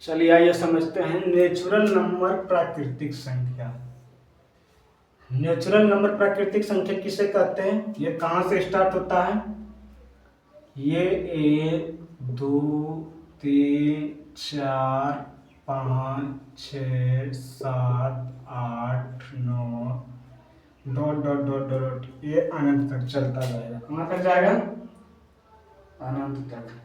चलिए आइए समझते हैं नेचुरल नंबर प्राकृतिक संख्या। नेचुरल नंबर प्राकृतिक संख्या किसे कहते हैं? ये कहाँ से स्टार्ट होता है? ये 1 2 3 4 5 6 7 8 9 डॉट डॉट डॉट डॉट ये अनंत तक चलता जाएगा। कहाँ तक जाएगा? अनंत तक।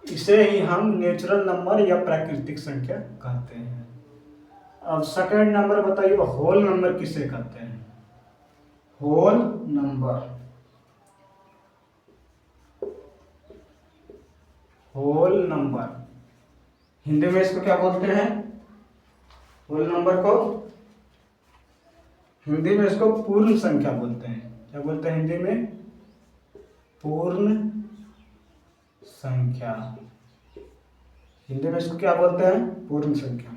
इसे ही हम नेचुरल नंबर या प्राकृतिक संख्या कहते हैं। अब सेकंड नंबर बताइए, होल नंबर किसे कहते हैं? Whole number, whole number Hindi में इसको क्या बोलते हैं? होल नंबर को हिंदी में इसको पूर्ण संख्या बोलते हैं। क्या बोलते हैं हिंदी में? पूर्ण संख्या। हिंदी में इसको क्या बोलते हैं? पूर्ण संख्या।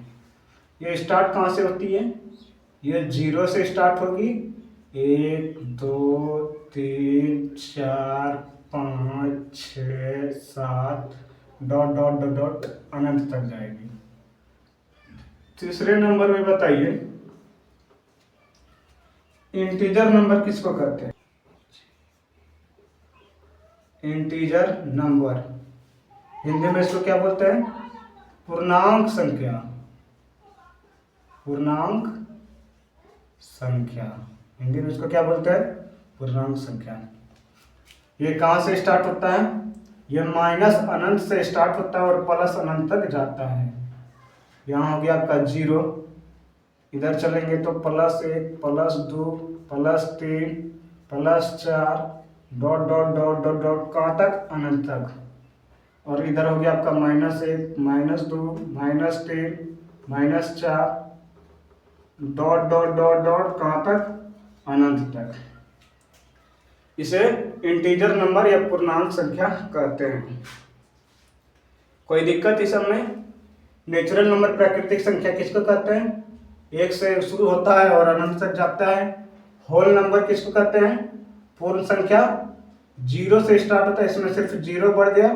ये स्टार्ट कहाँ से होती है? ये 0 से स्टार्ट होगी। 1 2 3 4 5 6 7 डॉट डॉट डॉट डॉट अनंत तक जाएगी। तीसरे नंबर में बताइए, इंटीजर नंबर किसको कहते हैं? इंटीजर नंबर हिंदी में इसको क्या बोलते हैं? पूर्णांक संख्या। पूर्णांक संख्या हिंदी में इसको क्या बोलते हैं? पूर्णांक संख्या। ये कहाँ से स्टार्ट होता है? ये माइनस अनंत से स्टार्ट होता है और प्लस अनंत तक जाता है। यहाँ हो गया आपका 0, इधर चलेंगे तो +1 +2 +3 +4 dot dot dot dot dot कहाँ तक? अनंत तक। और इधर हो गया आपका -1 -2 -3 -4 डॉट डॉट डॉट डॉट कहाँ तक? अनंत तक। इसे इंटीजर नंबर या पूर्णांक संख्या कहते हैं। कोई दिक्कत इस सब में? नेचुरल नंबर प्राकृतिक संख्या किसको कहते हैं? 1 से शुरू होता है और अनंत तक जाता है। होल नंबर किसको कहते हैं? पूर्ण संख्या। 0 से स्टार्ट होता है, इसमें सिर्फ 0 बढ़ गया।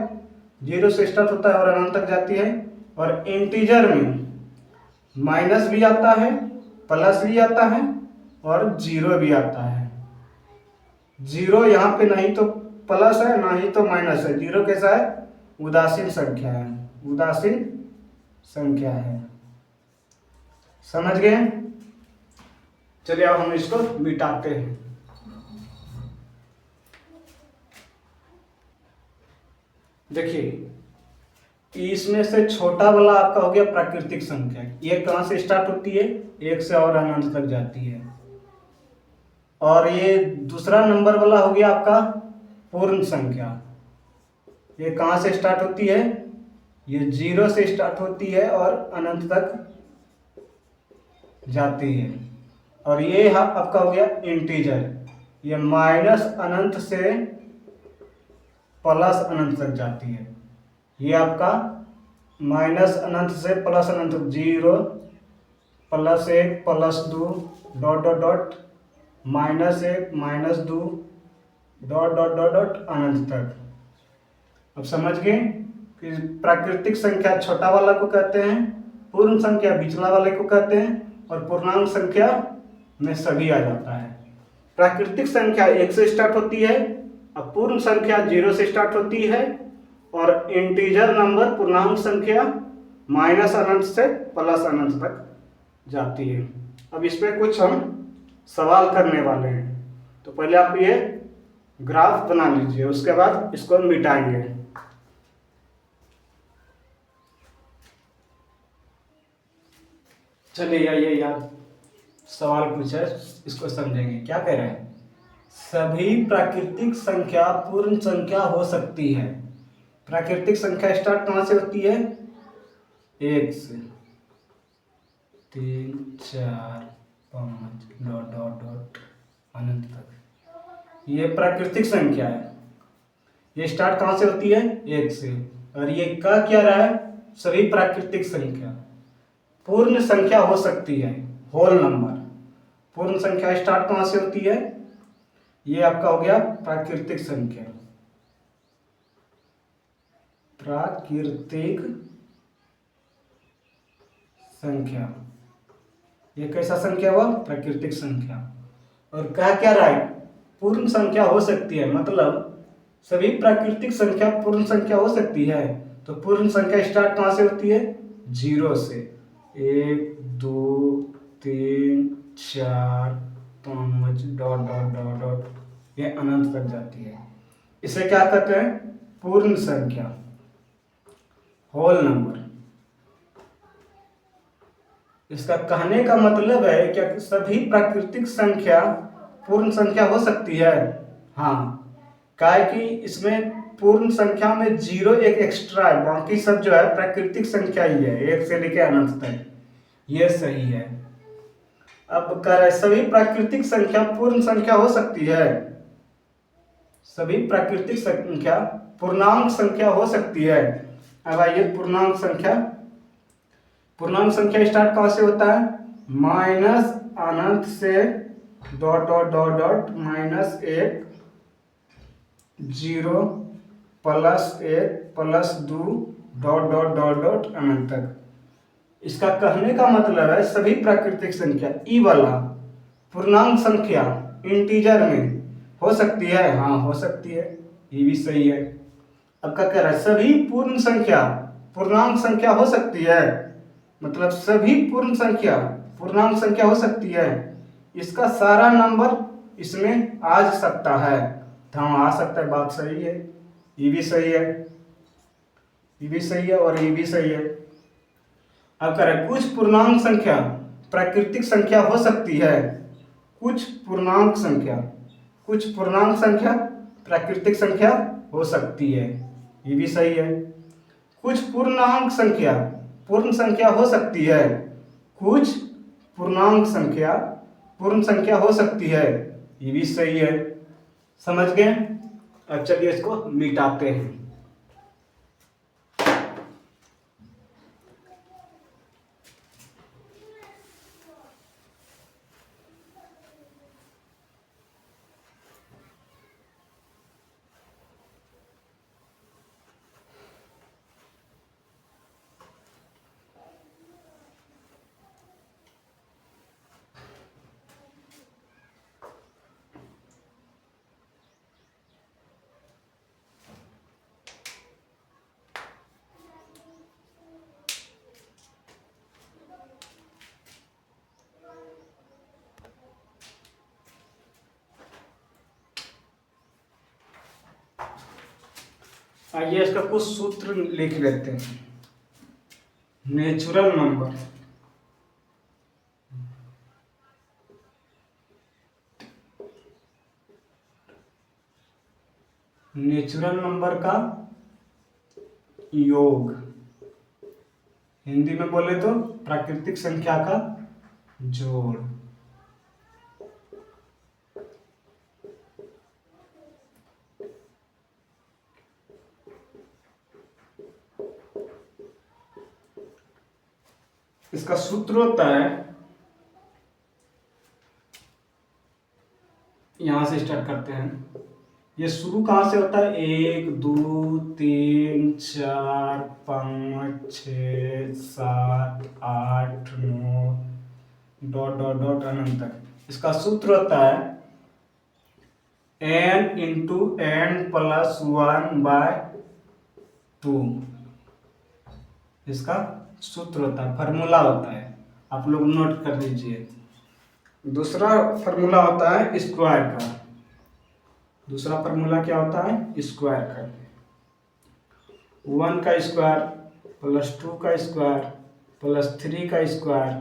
0 से स्टार्ट होता है और अनंत तक जाती है। और इंटीजर में माइनस भी आता है, प्लस भी आता है और 0 भी आता है। 0 यहाँ पे नहीं तो प्लस है ना ही तो माइनस है। 0 कैसा है? उदासीन संख्या है। उदासीन संख्या है। समझ गए? चलिए अब हम इसको मिटाते हैं। देखिए, इसमें से छोटा वाला आपका हो गया प्राकृतिक संख्या। ये कहाँ से स्टार्ट होती है? 1 से और अनंत तक जाती है। और ये दूसरा नंबर वाला हो गया आपका पूर्ण संख्या। ये कहाँ से स्टार्ट होती है? ये 0 से स्टार्ट होती है और अनंत तक जाती है। और ये आपका हो गया इंटीजर। ये माइनस अनंत से प्लस अनंत तक जाती है। ये आपका माइनस अनंत से प्लस अनंत, 0 +1 +2 dot dot dot -1 -2 dot dot dot dot अनंत तक। अब समझ गए कि प्राकृतिक संख्या छोटा वाला को कहते हैं, पूर्ण संख्या बिचला वाले को कहते हैं और पूर्णांक संख्या में सभी आ जाता है। प्राकृतिक संख्या 1 से स्टार्ट होती है, अब पूर्ण संख्या 0 से स्टार्ट होती है और इंटीजर नंबर पूर्णांक संख्या माइनस अनंत से प्लस अनंत तक जाती है। अब इस पर कुछ हम सवाल करने वाले हैं, तो पहले आप ये ग्राफ बना लीजिए, उसके बाद इसको मिटाएंगे। चलिए आइए यार, सवाल पूछा है, इसको समझेंगे। क्या कह रहे हैं? सभी प्राकृतिक संख्या पूर्ण संख्या हो सकती है। प्राकृतिक संख्या स्टार्ट कहाँ से होती है? 1 से 3 4 5 डॉट डॉट डॉट अनंत तक। ये प्राकृतिक संख्या है। ये स्टार्ट कहाँ से होती है? 1 से। और ये कह क्या रहा है? सभी प्राकृतिक संख्या पूर्ण संख्या हो सकती है। होल नंबर पूर्ण संख्या स्टार्ट कहाँ से होती है? ये आपका हो गया प्राकृतिक संख्या। प्राकृतिक संख्या। ये कैसा संख्या हुआ? प्राकृतिक संख्या। और कहा क्या रहा है? पूर्ण संख्या हो सकती है, मतलब सभी प्राकृतिक संख्या पूर्ण संख्या हो सकती है। तो पूर्ण संख्या स्टार्ट कहाँ से होती है? 0 से। 1 2 3 4 5 डॉट डॉट डॉट डॉट, ये अनंत तक जाती है। इसे क्या कहते हैं? पूर्ण संख्या, होल नंबर। इसका कहने का मतलब है कि सभी प्राकृतिक संख्या पूर्ण संख्या हो सकती है। हाँ, काहे कि इसमें पूर्ण संख्या में 0 एक एक्स्ट्रा है, बाकी सब जो है प्राकृतिक संख्या ही है, 1 से लेकर अनंत तक। ये सही है। अब कह रहे सभी प्राकृतिक संख्या पूर्ण संख्या हो सकती है। सभी प्राकृतिक संख्या पूर्णांक संख्या हो सकती है। अब आइए पूर्णांक संख्या। पूर्णांक संख्या स्टार्ट कहां से होता है? माइनस अनंत से dot dot dot dot -1 0 +1 +2 dot dot dot dot अनंत तक। इसका कहने का मतलब है सभी प्राकृतिक संख्या ई वाला पूर्णांक संख्या इंटीजर में हो सकती है। हाँ, हो सकती है, ये भी सही है। अब क्या कह रहा है? सभी पूर्ण संख्या पूर्णांक संख्या हो सकती है, मतलब सभी पूर्ण संख्या पूर्णांक संख्या हो सकती है। इसका सारा नंबर इसमें आ सकता है। हाँ, आ सकता है, बात सही है, ये भी सही है, ये भी सही है और ये भी सही है। अब कह रहे कुछ पूर्णांक संख्या प्राकृतिक संख्या हो सकती है। कुछ पूर्णांक संख्या प्राकृतिक संख्या हो सकती है, ये भी सही है। कुछ पूर्णांक संख्या पूर्ण संख्या हो सकती है। कुछ पूर्णांक संख्या पूर्ण संख्या हो सकती है, ये भी सही है। समझ गए? अब चलिए इसको मिटाते हैं। आइए इसका कुछ सूत्र लिख लेते हैं। नेचुरल नंबर का योग, हिंदी में बोले तो प्राकृतिक संख्या का जोड़। इसका सूत्र होता है, यहां से स्टार्ट करते हैं। ये शुरू कहां से होता है? 1 2 3 4 5 6 7 8 9 डॉट डॉट डॉट अनंत तक। इसका सूत्र होता है n × n + 1/2। इसका सूत्र होता है, फॉर्मूला होता है, आप लोग नोट कर लीजिए। दूसरा फॉर्मूला होता है स्क्वायर का। दूसरा फॉर्मूला क्या होता है? स्क्वायर का। 1 का स्क्वायर +2 का स्क्वायर +3 का स्क्वायर